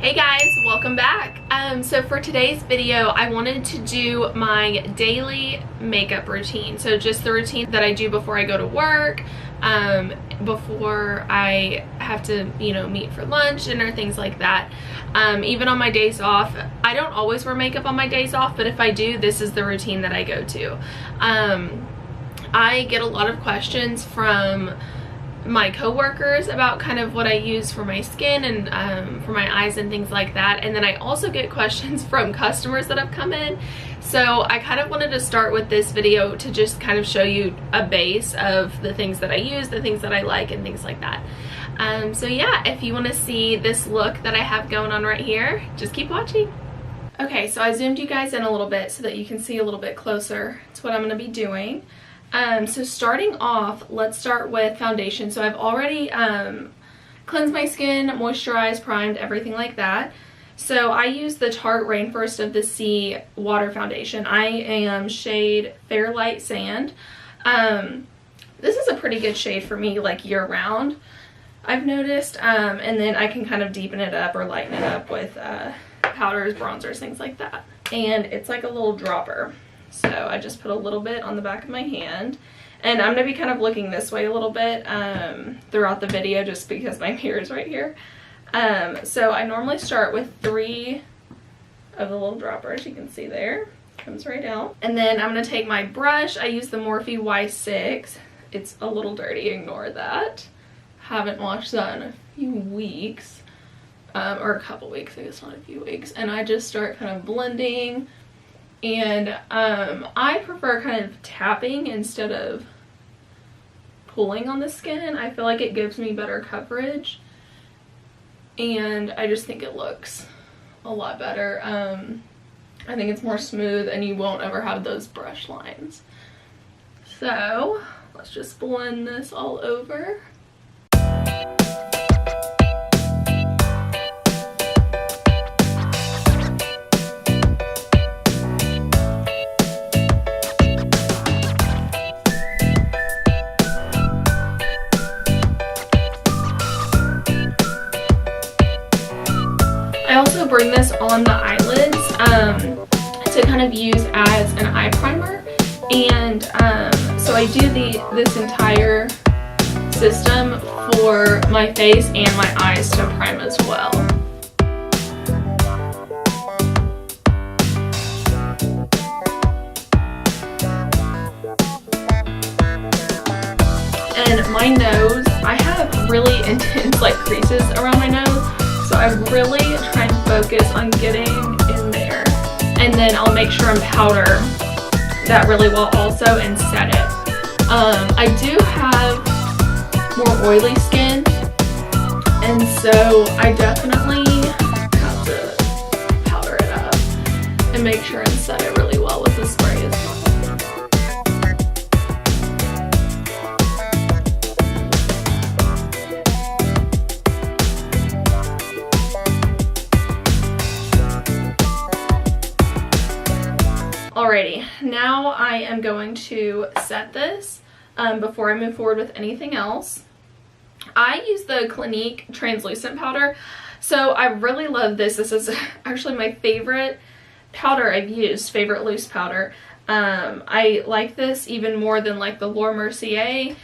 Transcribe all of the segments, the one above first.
Hey guys, welcome back. So for today's video, I wanted to do my daily makeup routine. So just the routine that I do before I go to work, before I have to, meet for lunch, dinner, things like that. Even on my days off. I don't always wear makeup on my days off, but if I do, this is the routine that I go to. I get a lot of questions from my coworkers about kind of what I use for my skin and for my eyes and things like that. And then I also get questions from customers that have come in. So I kind of wanted to start with this video to just kind of show you a base of the things that I use, the things that I like, and things like that. So yeah, if you want to see this look that I have going on right here, just keep watching. Okay, so I zoomed you guys in a little bit so that you can see a little bit closer to what I'm going to be doing. So starting off, let's start with foundation. So I've already cleansed my skin, moisturized, primed, everything like that. So I use the Tarte Rainforest of the Sea water foundation. I am shade Fair Light Sand. This is a pretty good shade for me like year round, I've noticed. And then I can kind of deepen it up or lighten it up with powders, bronzers, things like that. And it's like a little dropper. So I just put a little bit on the back of my hand, and I'm going to be kind of looking this way a little bit throughout the video just because my mirror is right here. So I normally start with 3 of the little droppers. You can see there. Comes right out. And then I'm going to take my brush. I use the Morphe Y6. It's a little dirty. Ignore that. Haven't washed that in a few weeks. Or a couple weeks. I guess not a few weeks. And I just start kind of blending. And I prefer kind of tapping instead of pulling on the skin. I feel like it gives me better coverage, and I just think it looks a lot better. I think it's more smooth and you won't ever have those brush lines. So let's just blend this all over. I also bring this on the eyelids to kind of use as an eye primer, and so I do this entire system for my face and my eyes to prime as well. And my nose, I have really intense like creases around my nose. So I really try and focus on getting in there, and then I'll make sure and powder that really well also and set it. I do have more oily skin, and so I definitely have to powder it up and make sure and set it really well with the spray as well. Alrighty, now I am going to set this before I move forward with anything else. I use the Clinique translucent powder, so I really love this. This is actually my favorite powder I've used, favorite loose powder. I like this even more than like the Laura Mercier,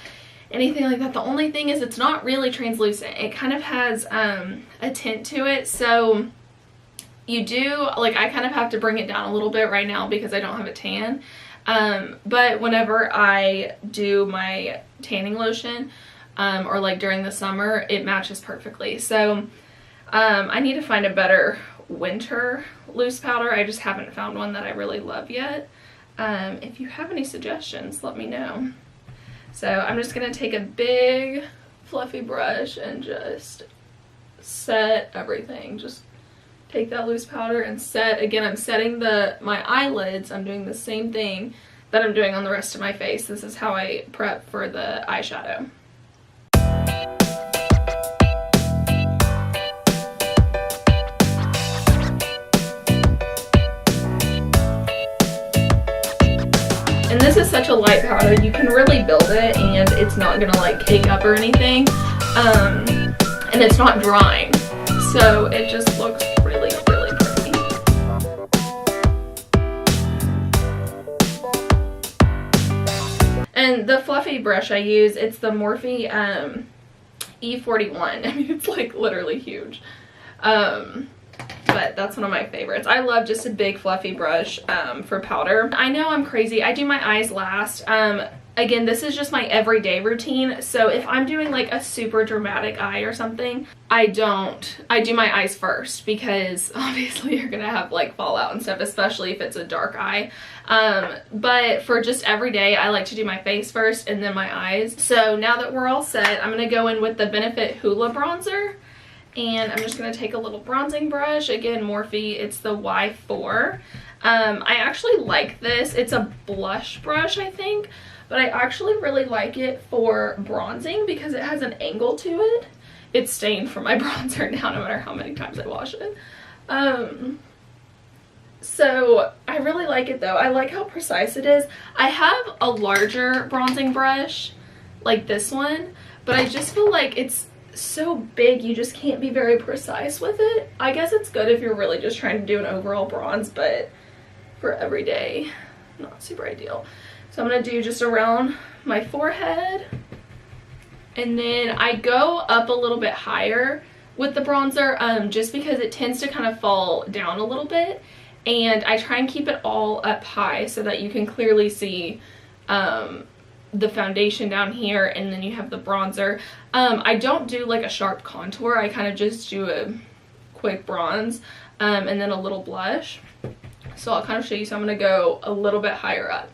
anything like that. The only thing is it's not really translucent. It kind of has a tint to it, so you do, like, I kind of have to bring it down a little bit right now because I don't have a tan. But whenever I do my tanning lotion, or like during the summer, it matches perfectly. So I need to find a better winter loose powder. I just haven't found one that I really love yet. If you have any suggestions, let me know. So I'm just going to take a big fluffy brush and just set everything. Just take that loose powder and set. Again, I'm setting my eyelids. I'm doing the same thing that I'm doing on the rest of my face. This is how I prep for the eyeshadow. And this is such a light powder, you can really build it and it's not gonna like cake up or anything. And it's not drying, so it just looks the fluffy brush I use, it's the Morphe E41. I mean, it's like literally huge. But that's one of my favorites. I love just a big fluffy brush for powder. I know I'm crazy. I do my eyes last. Again, this is just my everyday routine. So if I'm doing like a super dramatic eye or something, I do my eyes first, because obviously you're gonna have like fallout and stuff, especially if it's a dark eye. But for just every day, I like to do my face first and then my eyes. So now that we're all set, I'm gonna go in with the Benefit Hula bronzer. And I'm just going to take a little bronzing brush. Again, Morphe, it's the Y4. I actually like this. It's a blush brush, I think. But I actually really like it for bronzing because it has an angle to it. It's stained from my bronzer now, no matter how many times I wash it. So I really like it though. I like how precise it is. I have a larger bronzing brush, like this one. But I just feel like it's so big, you just can't be very precise with it. I guess it's good if you're really just trying to do an overall bronze, but for every day, not super ideal. So I'm going to do just around my forehead, and then I go up a little bit higher with the bronzer just because it tends to kind of fall down a little bit, and I try and keep it all up high so that you can clearly see the foundation down here, and then you have the bronzer. I don't do like a sharp contour. I kind of just do a quick bronze and then a little blush. So I'll kind of show you. So I'm going to go a little bit higher up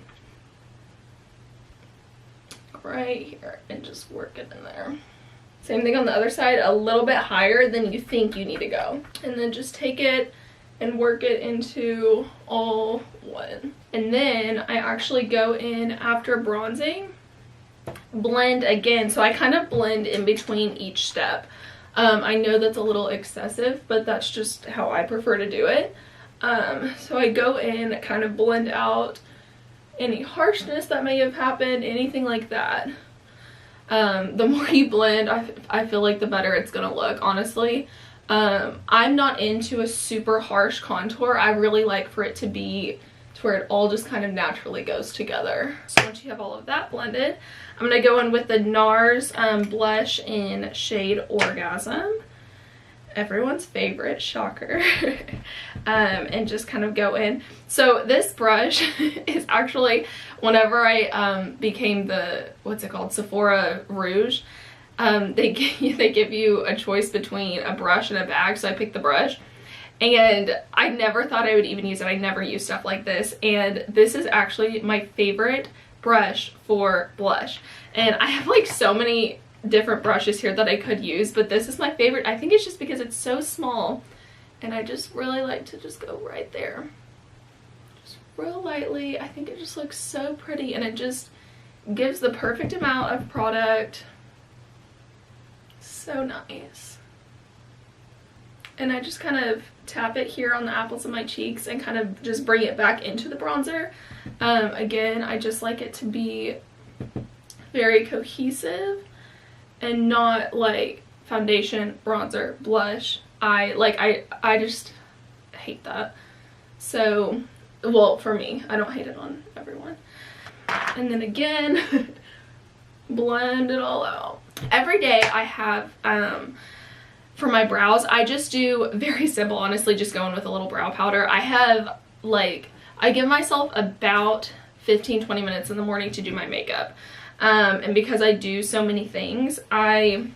right here and just work it in there. Same thing on the other side, a little bit higher than you think you need to go, and then just take it and work it into all one. And then I actually go in after bronzing, blend again. So I kind of blend in between each step. I know that's a little excessive, but that's just how I prefer to do it. So I go in, kind of blend out any harshness that may have happened, anything like that. The more you blend, I feel like the better it's gonna look, honestly. I'm not into a super harsh contour. I really like for it to be to where it all just kind of naturally goes together. So once you have all of that blended, I'm going to go in with the NARS blush in shade Orgasm. Everyone's favorite, shocker. And just kind of go in. So this brush is actually, whenever I became the, what's it called, Sephora Rouge, they give you a choice between a brush and a bag, so I picked the brush. And I never thought I would even use it. I never use stuff like this. And this is actually my favorite brush for blush. And I have like so many different brushes here that I could use, but this is my favorite. I think it's just because it's so small. And I just really like to just go right there. Just real lightly. I think it just looks so pretty, and it just gives the perfect amount of product. So nice. And I just kind of tap it here on the apples of my cheeks and kind of just bring it back into the bronzer. Again, I just like it to be very cohesive and not like foundation, bronzer, blush. I just hate that. So, well, for me, I don't hate it on everyone. And then again, blend it all out. Every day I have, for my brows, I just do very simple, honestly, just going with a little brow powder. I have like, I give myself about 15-20 minutes in the morning to do my makeup. And because I do so many things, I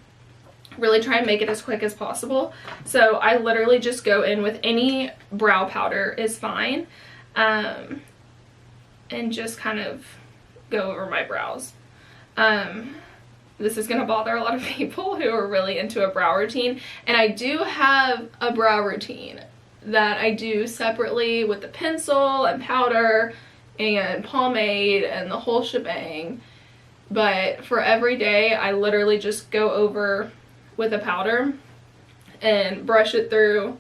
really try and make it as quick as possible. So I literally just go in with any brow powder is fine, and just kind of go over my brows. This is going to bother a lot of people who are really into a brow routine, and I do have a brow routine that I do separately with the pencil and powder and pomade and the whole shebang. But for every day, I literally just go over with a powder and brush it through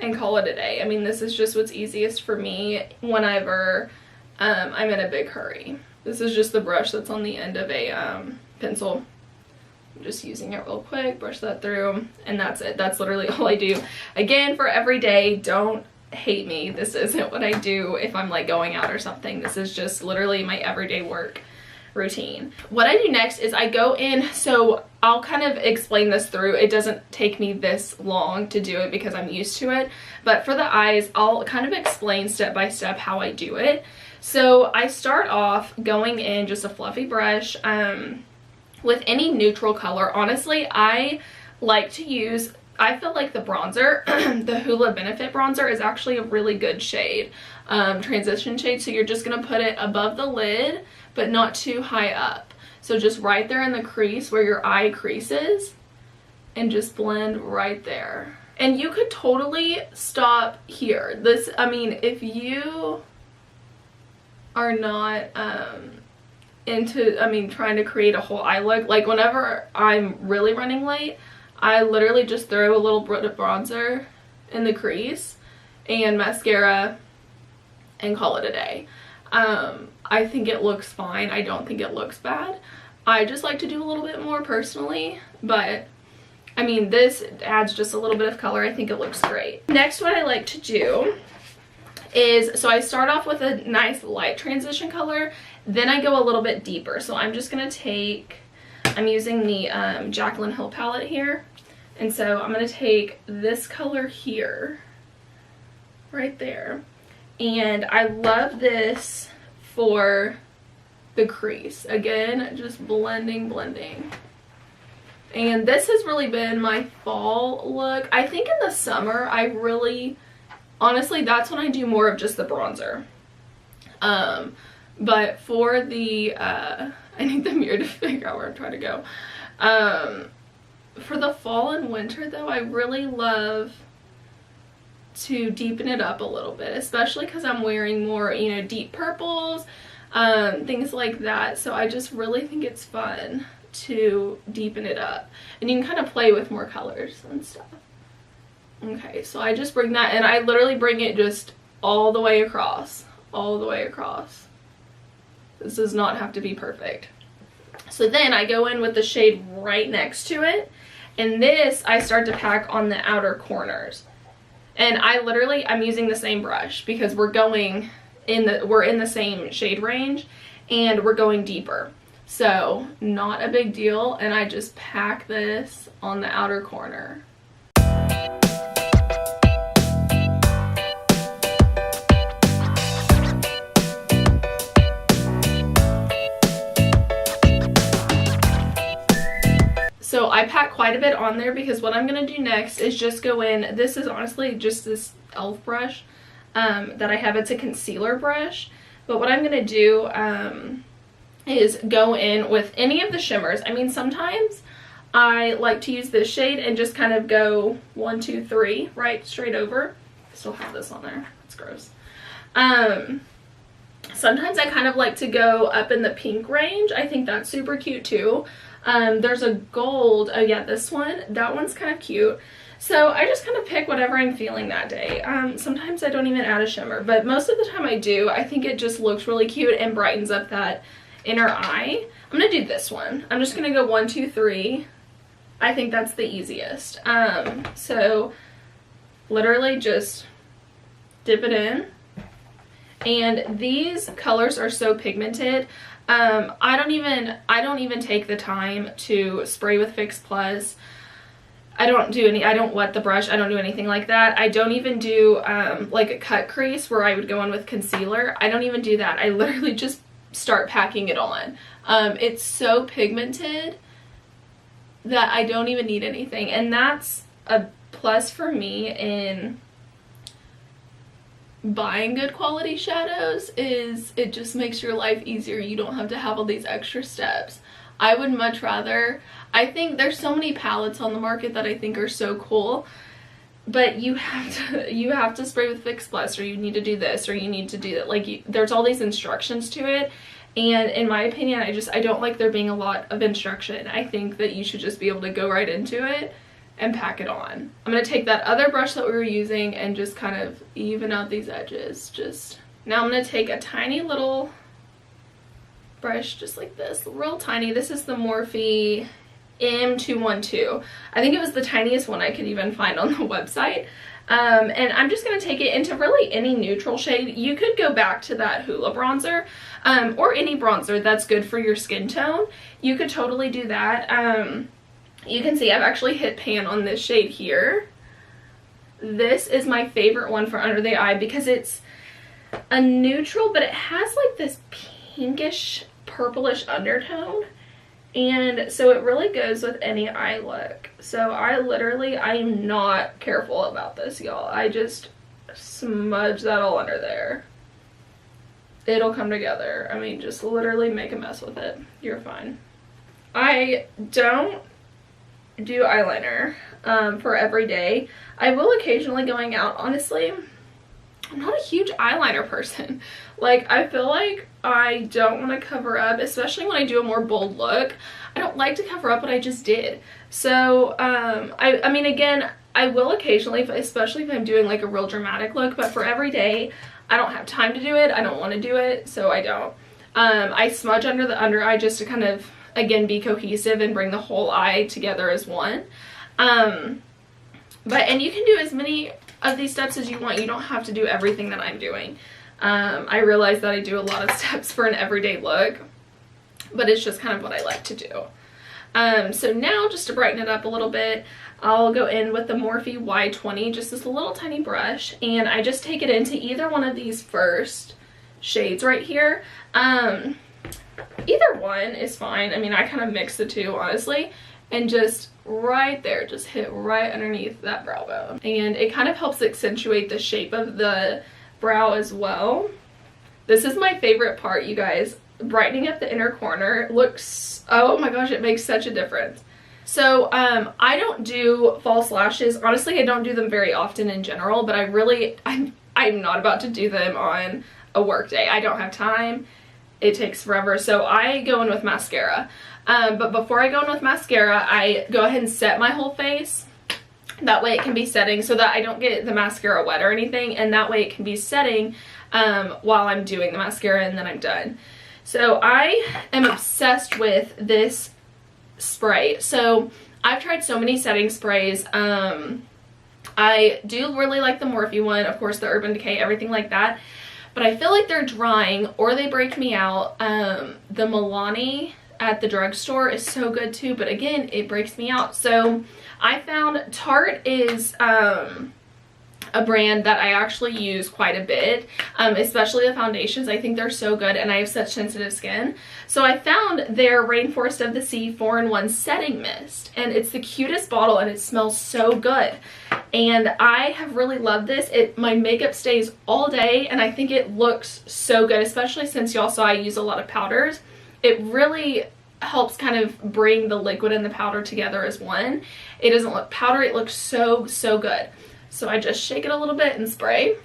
and call it a day. I mean, this is just what's easiest for me whenever I'm in a big hurry. This is just the brush that's on the end of a pencil. I'm just using it real quick, brush that through, and that's it. That's literally all I do. Again, for every day, don't hate me. This isn't what I do if I'm like going out or something. This is just literally my everyday work. routine. What I do next is I go in, so I'll kind of explain this through. It doesn't take me this long to do it because I'm used to it, but for the eyes, I'll kind of explain step by step how I do it. So I start off going in just a fluffy brush with any neutral color. Honestly, I like to use, I feel like the bronzer, the Hula Benefit bronzer is actually a really good shade, transition shade. So you're just going to put it above the lid, but not too high up. So just right there in the crease where your eye creases, and just blend right there. And you could totally stop here. This, I mean, if you are not into, trying to create a whole eye look, like whenever I'm really running late, I literally just throw a little bit of bronzer in the crease and mascara and call it a day. I think it looks fine. I don't think it looks bad. I just like to do a little bit more personally, but I mean, this adds just a little bit of color. I think it looks great. Next, what I like to do is, so I start off with a nice light transition color, then I go a little bit deeper. So I'm just going to take, I'm using the Jaclyn Hill palette here, and so I'm going to take this color here, right there, and I love this for the crease. Again, just blending. And this has really been my fall look. I think in the summer, I really, honestly, that's when I do more of just the bronzer. But for the, I need the mirror to figure out where I'm trying to go. For the fall and winter though, I really love to deepen it up a little bit, especially because I'm wearing more, you know, deep purples, things like that. So I just really think it's fun to deepen it up, and you can kind of play with more colors and stuff. Okay, so I just bring that, and I literally bring it just all the way across, This does not have to be perfect. So then I go in with the shade right next to it, and this I start to pack on the outer corners. And I'm using the same brush because we're in the same shade range, and we're going deeper. So not a big deal, and I just pack this on the outer corner. So I pack quite a bit on there because what I'm going to do next is just go in, this is honestly just this e.l.f. brush that I have. It's a concealer brush, but what I'm going to do is go in with any of the shimmers. I mean, sometimes I like to use this shade and just kind of go 1, 2, 3 right straight over. I still have this on there. It's gross. Sometimes I kind of like to go up in the pink range. I think that's super cute too. There's a gold, oh yeah, this one, that one's kind of cute. So I just kind of pick whatever I'm feeling that day. Sometimes I don't even add a shimmer, but most of the time I do. I think it just looks really cute and brightens up that inner eye. I'm gonna do this one. I'm just gonna go 1, 2, 3. I think that's the easiest. So literally just dip it in. And these colors are so pigmented. I don't even take the time to spray with Fix Plus. I don't wet the brush. I don't do anything like that. I don't even do like a cut crease where I would go on with concealer. I don't even do that. I literally just start packing it on. It's so pigmented that I don't even need anything, and that's a plus for me in buying good quality shadows. Is it just makes your life easier. You don't have to have all these extra steps. I would much rather, I think there's so many palettes on the market that I think are so cool, but you have to spray with Fix Plus, or you need to do this, or you need to do that. Like, there's all these instructions to it, and in my opinion, I don't like there being a lot of instruction. I think that you should just be able to go right into it and pack it on. I'm going to take that other brush that we were using and just kind of even out these edges. Now I'm going to take a tiny little brush just like this, real tiny. This is the Morphe M212. I think it was the tiniest one I could even find on the website. And I'm just going to take it into really any neutral shade. You could go back to that Hula bronzer, or any bronzer that's good for your skin tone. You could totally do that. You can see I've actually hit pan on this shade here. This is my favorite one for under the eye because it's a neutral, but it has like this pinkish, purplish undertone. And so it really goes with any eye look. So I'm not careful about this, y'all. I just smudge that all under there. It'll come together. I mean, just literally make a mess with it. You're fine. I don't do eyeliner for every day. I will occasionally going out, honestly. I'm not a huge eyeliner person. Like, I feel like I don't want to cover up, especially when I do a more bold look. I don't like to cover up what I just did. So, I mean, again, I will occasionally, especially if I'm doing like a real dramatic look, but for every day, I don't have time to do it. I don't want to do it, so I don't. I smudge under the under eye just to kind of, again, be cohesive and bring the whole eye together as one. And you can do as many of these steps as you want. You don't have to do everything that I'm doing. I realize that I do a lot of steps for an everyday look, but it's just kind of what I like to do. So now, just to brighten it up a little bit, I'll go in with the Morphe Y20, just this little tiny brush, and I just take it into either one of these first shades right here. Either one is fine. I mean, I kind of mix the two, honestly, and just right there, just hit right underneath that brow bone. And it kind of helps accentuate the shape of the brow as well. This is my favorite part, you guys. Brightening up the inner corner looks, oh my gosh, it makes such a difference. So I don't do false lashes. Honestly, I don't do them very often in general, but I'm not about to do them on a work day. I don't have time. It takes forever. So I go in with mascara. But before I go in with mascara, I go ahead and set my whole face. That way it can be setting so that I don't get the mascara wet or anything. And that way it can be setting while I'm doing the mascara, and then I'm done. So I am obsessed with this spray. So I've tried so many setting sprays. I do really like the Morphe one, of course, the Urban Decay, everything like that. But I feel like they're drying or they break me out. The Milani at the drugstore is so good too, but again, it breaks me out. So I found Tarte is a brand that I actually use quite a bit, especially the foundations. I think they're so good, and I have such sensitive skin. So I found their Rainforest of the Sea 4-in-1 setting mist, and it's the cutest bottle, and it smells so good. And I have really loved this. My makeup stays all day, and I think it looks so good, especially since y'all saw I use a lot of powders. It really helps kind of bring the liquid and the powder together as one. It doesn't look powdery, it looks so, so good. So I just shake it a little bit and spray.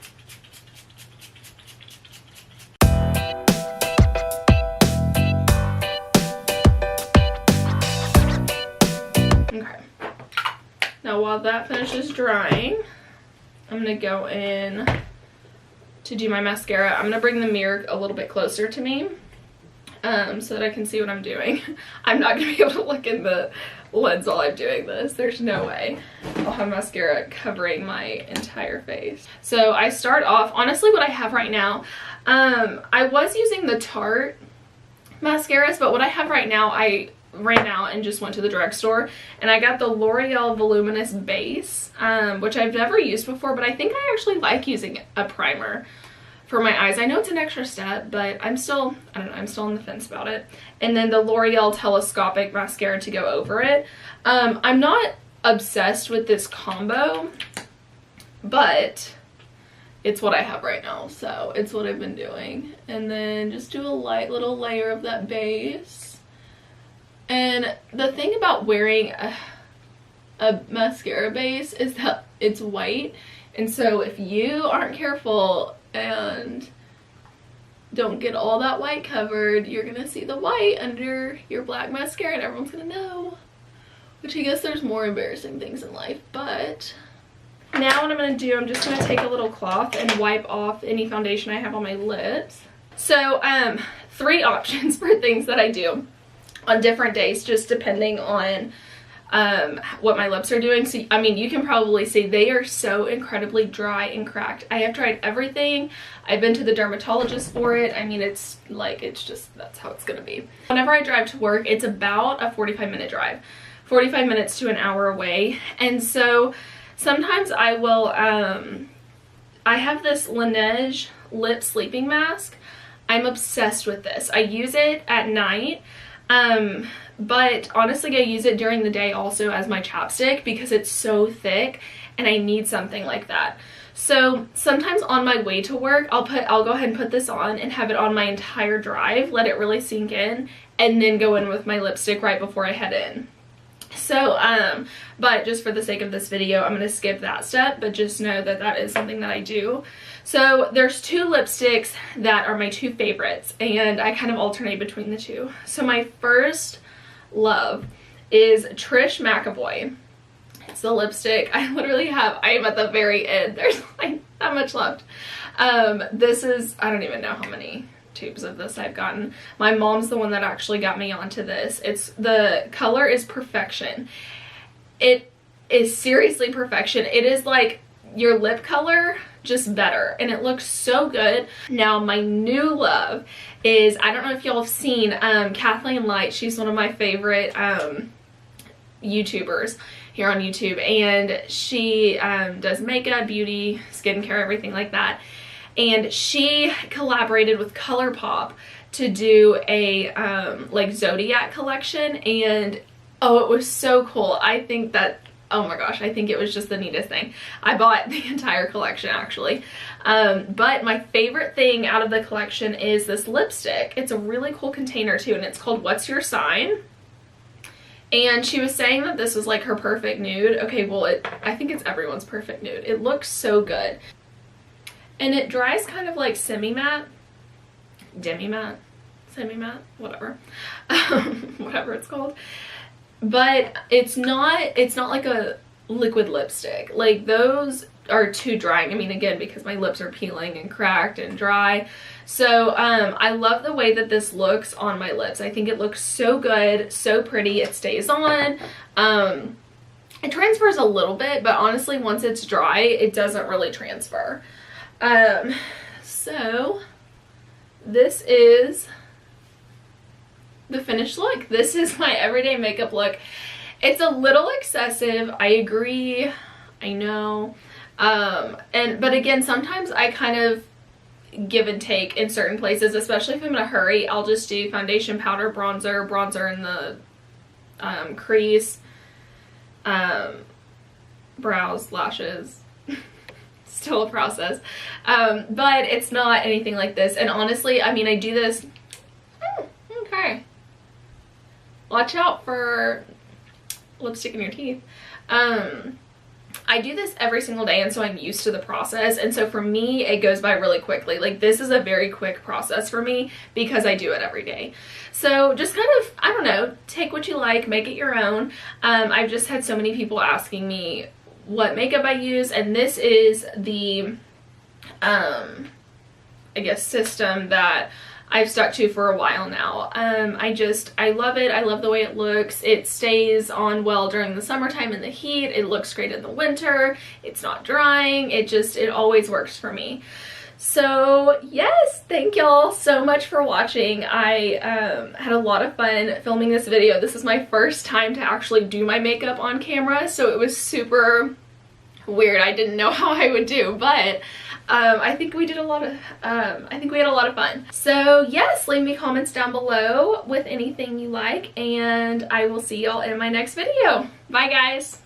Okay. Now while that finishes drying, I'm going to go in to do my mascara. I'm going to bring the mirror a little bit closer to me so that I can see what I'm doing. I'm not going to be able to look in the lens while I'm doing this. There's no way. I'll have mascara covering my entire face. So I start off, honestly what I have right now, I was using the Tarte mascaras, but what I have right now, I ran out and just went to the drugstore and I got the L'Oreal Voluminous Base, which I've never used before, but I think I actually like using a primer for my eyes. I know it's an extra step, but I'm still, I don't know, I'm still on the fence about it. And then the L'Oreal Telescopic Mascara to go over it. I'm not obsessed with this combo, but it's what I have right now, so it's what I've been doing. And then just do a light little layer of that base. And the thing about wearing a mascara base is that it's white, and so if you aren't careful and don't get all that white covered, you're gonna see the white under your black mascara and everyone's gonna know. Which I guess there's more embarrassing things in life, but now what I'm gonna do, I'm just gonna take a little cloth and wipe off any foundation I have on my lips. So 3 options for things that I do. on different days, just depending on what my lips are doing. So I mean, you can probably see they are so incredibly dry and cracked. I have tried everything. I've been to the dermatologist for it. I mean, it's like, it's just, that's how it's gonna be. Whenever I drive to work, it's about a 45-minute drive, 45 minutes to an hour away. And so sometimes I will I have this Laneige lip sleeping mask. I'm obsessed with this. I use it at night, but honestly I use it during the day also as my chapstick because it's so thick and I need something like that. So sometimes on my way to work, I'll go ahead and put this on and have it on my entire drive, let it really sink in, and then go in with my lipstick right before I head in. So, but just for the sake of this video, I'm going to skip that step, but just know that that is something that I do. So there's two lipsticks that are my two favorites, and I kind of alternate between the two. So my first love is Trish McAvoy. It's the lipstick I literally have. I am at the very end. There's like that much left. This is, I don't even know how many tubes of this I've gotten. My mom's the one that actually got me onto this. It's, the color is perfection. It is seriously perfection. It is like your lip color, just better, and it looks so good. Now my new love is, I don't know if y'all have seen Kathleen Light. She's one of my favorite YouTubers here on YouTube, and she does makeup, beauty, skincare, everything like that. And she collaborated with ColourPop to do a like Zodiac collection, and oh, it was so cool. I think that, oh my gosh, I think it was just the neatest thing. I bought the entire collection actually. But my favorite thing out of the collection is this lipstick. It's a really cool container too, and it's called What's Your Sign? And she was saying that this was like her perfect nude. Okay, well, I think it's everyone's perfect nude. It looks so good. And it dries kind of like semi-matte, demi-matte, semi-matte, whatever, whatever it's called. But it's not like a liquid lipstick. Like those are too drying. I mean, again, because my lips are peeling and cracked and dry. So I love the way that this looks on my lips. I think it looks so good, so pretty. It stays on. It transfers a little bit, but honestly, once it's dry, it doesn't really transfer. So this is the finished look. This is my everyday makeup look. It's a little excessive, I agree, I know, but again, sometimes I kind of give and take in certain places, especially if I'm in a hurry. I'll just do foundation, powder, bronzer in the crease, brows, lashes. Still a process, but it's not anything like this. And honestly, I mean, I do this, okay, watch out for lipstick in your teeth. I do this every single day, and so I'm used to the process, and so for me it goes by really quickly. Like, this is a very quick process for me because I do it every day. So just kind of, I don't know, take what you like, make it your own. I've just had so many people asking me what makeup I use, and this is the I guess system that I've stuck to for a while now. I love it. I love the way it looks. It stays on well during the summertime in the heat. It looks great in the winter. It's not drying. It always works for me. So yes, thank y'all so much for watching. I had a lot of fun filming this video. This is my first time to actually do my makeup on camera, so it was super weird. I didn't know how I would do, but I think we did a lot of, I think we had a lot of fun. So yes, leave me comments down below with anything you like, and I will see y'all in my next video. Bye guys.